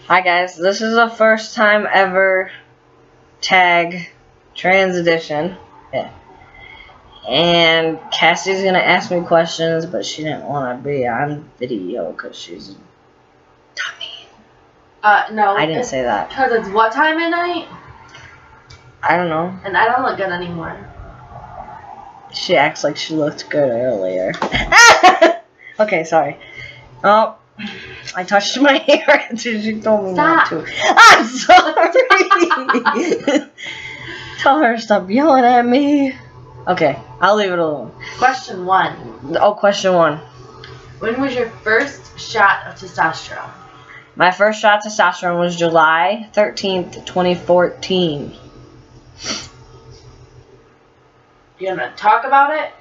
Hi guys, this is the first time ever tag trans edition. Yeah. And Cassie's gonna ask me questions, but she didn't want to be on video because she's a dummy. No. I didn't say that. Because it's what time at night? I don't know. And I don't look good anymore. She acts like she looked good earlier. Okay, sorry. Oh, I touched my hair after she told me not to. I'm sorry. Tell her to stop yelling at me. Okay, I'll leave it alone. Question 1. Oh, question 1. When was your first shot of testosterone? My first shot of testosterone was July 13th, 2014. You gonna talk about it?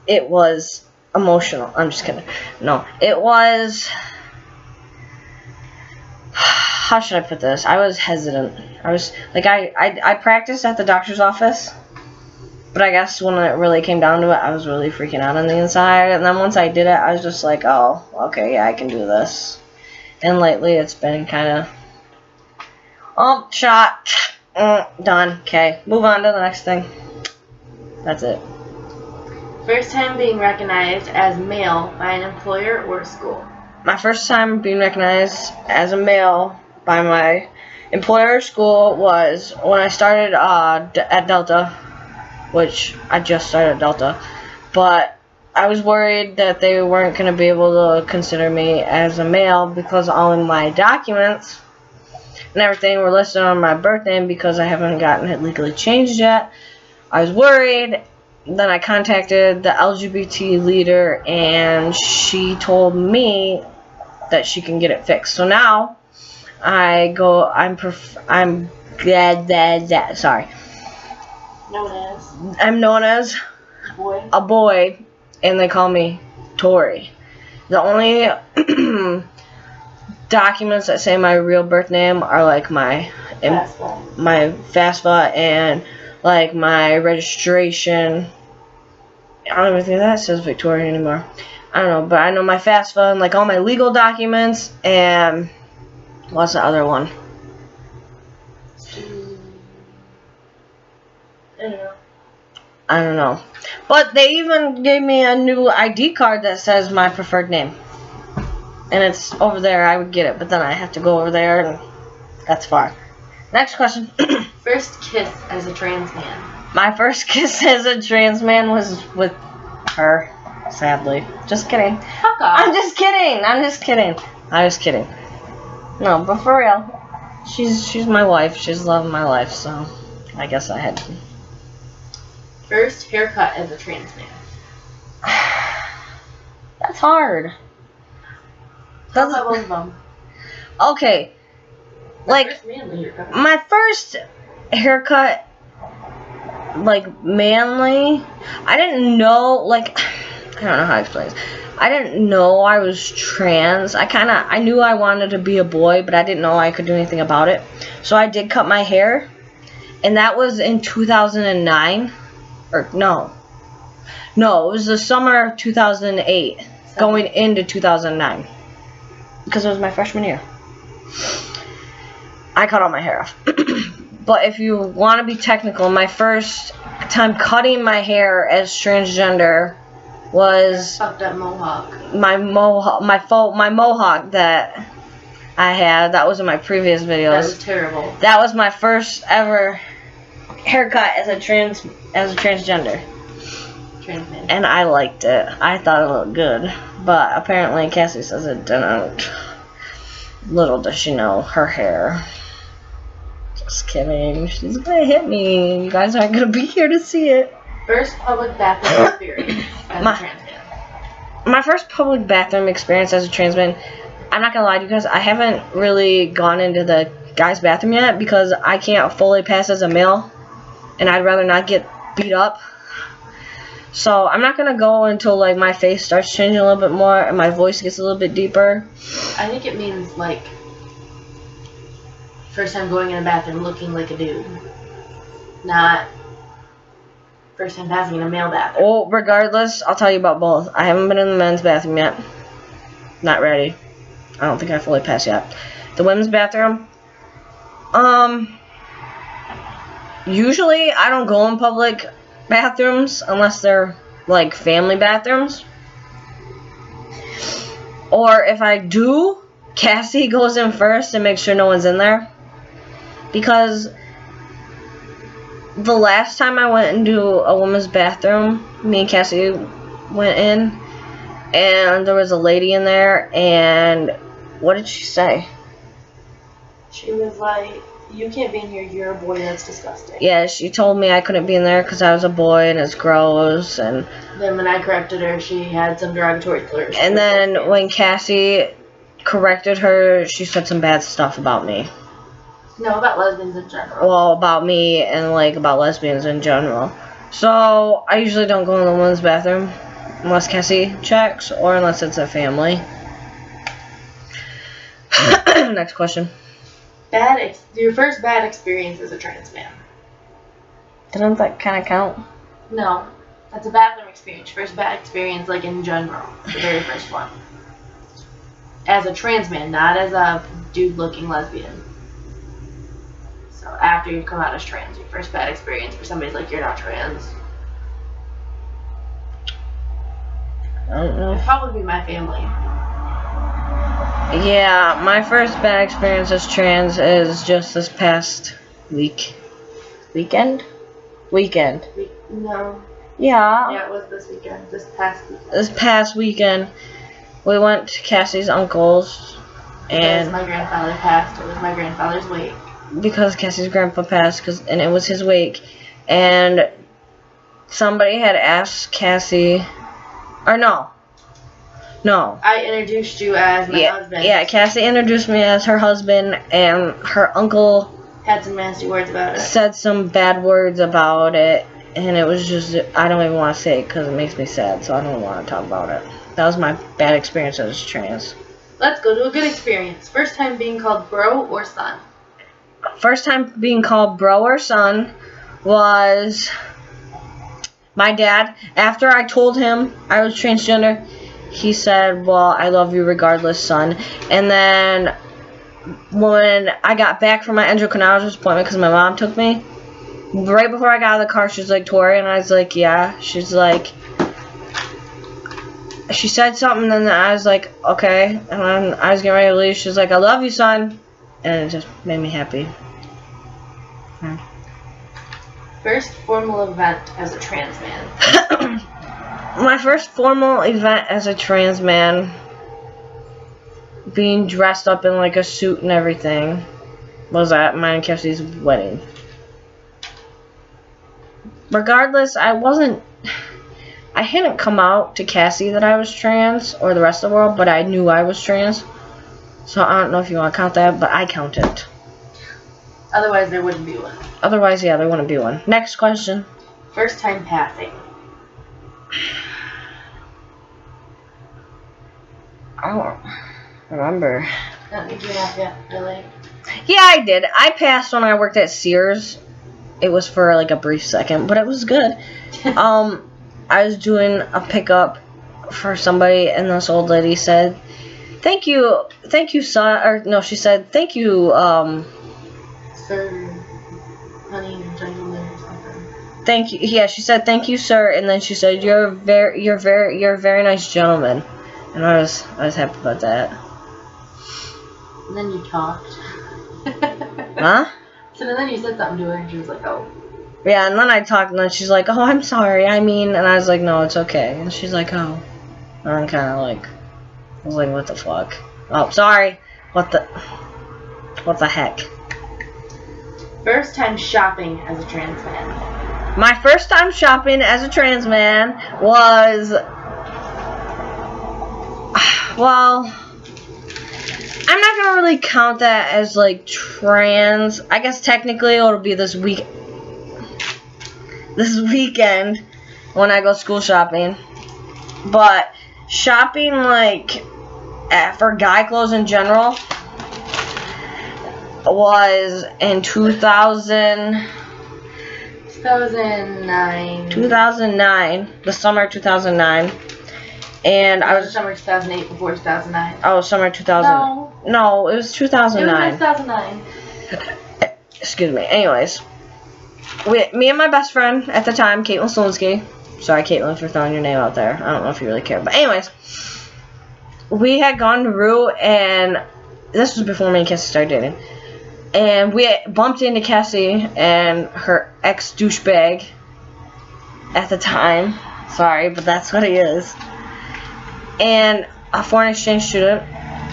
It was emotional. I'm just kidding. No, it was... How should I put this? I was hesitant. I was like, I practiced at the doctor's office, but I guess when it really came down to it, I was really freaking out on the inside. And then once I did it, I was just like, oh, okay, yeah, I can do this. And lately, it's been kind of, oh, shot, done. Okay, move on to the next thing. That's it. First time being recognized as male by an employer or school? My first time being recognized as a male by my employer or school was when I started at Delta, which I just started at Delta, but I was worried that they weren't going to be able to consider me as a male because all of my documents and everything were listed on my birth name because I haven't gotten it legally changed yet. I was worried. Then I contacted the LGBT leader, and she told me that she can get it fixed. So now I'm known as a boy, and they call me Tori. The only documents that say my real birth name are like my FAFSA and like my registration. I don't even think that says Victoria anymore. I don't know, but I know my FAFSA and like all my legal documents and what's the other one? I don't know. But they even gave me a new ID card that says my preferred name. And it's over there. I would get it, but then I have to go over there, and that's far. Next question. First kiss as a trans man? My first kiss as a trans man was with her, sadly. Just kidding. Fuck off. I'm just kidding. I'm just kidding. I was kidding. No, but for real. She's my wife. She's the love of my life, so I guess I had to. First haircut as a trans man? That's hard. That's both of them. Okay. Like, my first haircut, like, manly, I didn't know, like, I don't know how to explain this. I didn't know I was trans. I knew I wanted to be a boy, but I didn't know I could do anything about it. So I did cut my hair, and that was in 2009. Or, no, it was the summer of 2008, going into 2009, because it was my freshman year. I cut all my hair off. But if you want to be technical, my first time cutting my hair as transgender was fucked up mohawk. My mohawk that I had. That was in my previous videos. That was terrible. That was my first ever haircut as a transgender. Trans man. And I liked it. I thought it looked good. But apparently Cassie says it didn't. Little does she know her hair. Just kidding. She's gonna hit me. You guys aren't gonna be here to see it. First public bathroom experience as a trans man? My first public bathroom experience as a trans man, I'm not gonna lie to you guys, I haven't really gone into the guy's bathroom yet because I can't fully pass as a male, and I'd rather not get beat up. So I'm not gonna go until like my face starts changing a little bit more and my voice gets a little bit deeper. I think it means like first time going in a bathroom looking like a dude, not first time passing in a male bathroom. Well, regardless, I'll tell you about both. I haven't been in the men's bathroom yet. Not ready. I don't think I fully passed yet. The women's bathroom. Usually I don't go in public bathrooms unless they're like family bathrooms. Or if I do, Cassie goes in first and makes sure no one's in there. Because the last time I went into a woman's bathroom, me and Cassie went in, and there was a lady in there, and what did she say? She was like, "You can't be in here, you're a boy, that's disgusting." Yeah, she told me I couldn't be in there because I was a boy and it's gross, and then when I corrected her, she had some derogatory slurs. And then when Cassie corrected her, she said some bad stuff about me. No, about lesbians in general. Well, about me and like about lesbians in general. So I usually don't go in the women's bathroom unless Cassie checks or unless it's a family. Next question. Your first bad experience as a trans man. Doesn't that kind of count? No, that's a bathroom experience. First bad experience, like in general, the very first one. As a trans man, not as a dude-looking lesbian. So after you've come out as trans, your first bad experience for somebody's like, you're not trans. I don't know. It'd probably be my family. Yeah, my first bad experience as trans is just this past weekend. No. Yeah. Yeah, it was this weekend. This past weekend, we went to Cassie's uncle's, and my grandfather passed. It was my grandfather's wake. Because Cassie's grandpa passed, and it was his wake, and somebody had asked Cassie, or no. I introduced you as my husband. Yeah, Cassie introduced me as her husband, and her uncle had some nasty words about it. Said some bad words about it, and it was just, I don't even want to say it because it makes me sad, so I don't want to talk about it. That was my bad experience as trans. Let's go to a good experience. First time being called bro or son. First time being called bro or son was my dad. After I told him I was transgender, he said, well, I love you regardless, son. And then when I got back from my endocrinologist appointment, because my mom took me, right before I got out of the car, she's like, Tori, and I was like, yeah. She's like, she said something, and then I was like, okay. And then I was getting ready to leave. She's like, I love you, son. And it just made me happy. First formal event as a trans man. My first formal event as a trans man, being dressed up in like a suit and everything, was at mine and Cassie's wedding. Regardless, I hadn't come out to Cassie that I was trans, or the rest of the world, but I knew I was trans. So I don't know if you want to count that, but I count it. Otherwise, there wouldn't be one. Otherwise, yeah, there wouldn't be one. Next question. First time passing. I don't remember. I don't think you have yet, really. Yeah, I did. I passed when I worked at Sears. It was for like a brief second, but it was good. I was doing a pickup for somebody, and this old lady said, thank you, son, or no, she said, thank you, sir, honey, gentleman, or something. Thank you, yeah, she said, thank you, sir, and then she said, you're a very nice gentleman, and I was happy about that. And then you talked. Huh? So then you said something to her, and she was like, oh. Yeah, and then I talked, and then she's like, oh, I'm sorry, I mean, and I was like, no, it's okay, and she's like, oh, and I'm kind of like, I was like, what the fuck? Oh, sorry. What the heck? First time shopping as a trans man. My first time shopping as a trans man was, well, I'm not gonna really count that as like trans. I guess technically it'll be this weekend when I go school shopping. But shopping like for guy clothes in general was in 2009, the summer 2009, And I was summer 2008 before 2009. Oh, summer 2000. No, it was 2009. It was 2009. Excuse me. Anyways, me and my best friend at the time, Caitlin Solinsky. Sorry, Caitlin, for throwing your name out there. I don't know if you really care, but anyways, we had gone to Rue, and this was before me and Cassie started dating. And we bumped into Cassie and her ex-douchebag at the time. Sorry, but that's what he is. And a foreign exchange student.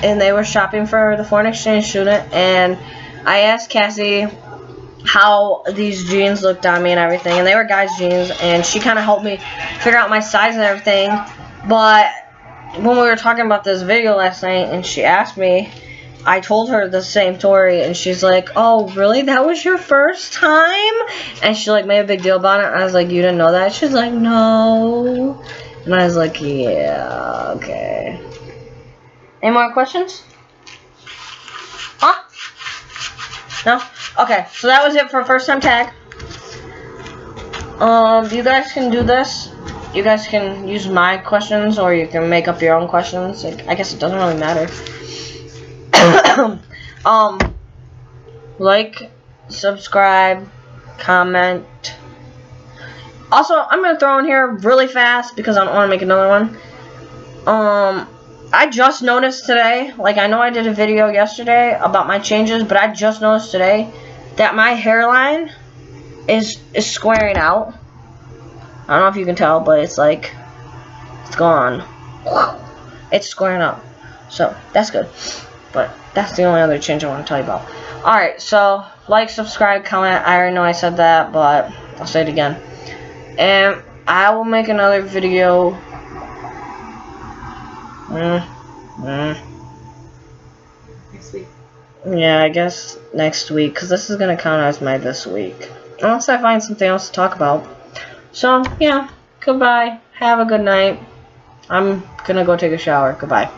And they were shopping for the foreign exchange student. And I asked Cassie how these jeans looked on me and everything. And they were guys' jeans. And she kind of helped me figure out my size and everything. But when we were talking about this video last night and she asked me, I told her the same story, and she's like, oh, really? That was your first time? And she, like, made a big deal about it, and I was like, you didn't know that? She's like, no. And I was like, yeah, okay. Any more questions? Huh? No? Okay, so that was it for first time tag. You guys can do this. You guys can use my questions, or you can make up your own questions. Like, I guess it doesn't really matter. Like, subscribe, comment. Also, I'm gonna throw in here really fast because I don't want to make another one. I just noticed today, like, I know I did a video yesterday about my changes, but I just noticed today that my hairline is squaring out. I don't know if you can tell, but it's like, it's gone. It's squaring up. So, that's good. But that's the only other change I want to tell you about. Alright, so like, subscribe, comment. I already know I said that, but I'll say it again. And I will make another video. Next week. Yeah, I guess next week, because this is going to count as my this week. Unless I find something else to talk about. So, yeah, goodbye. Have a good night. I'm going to go take a shower. Goodbye.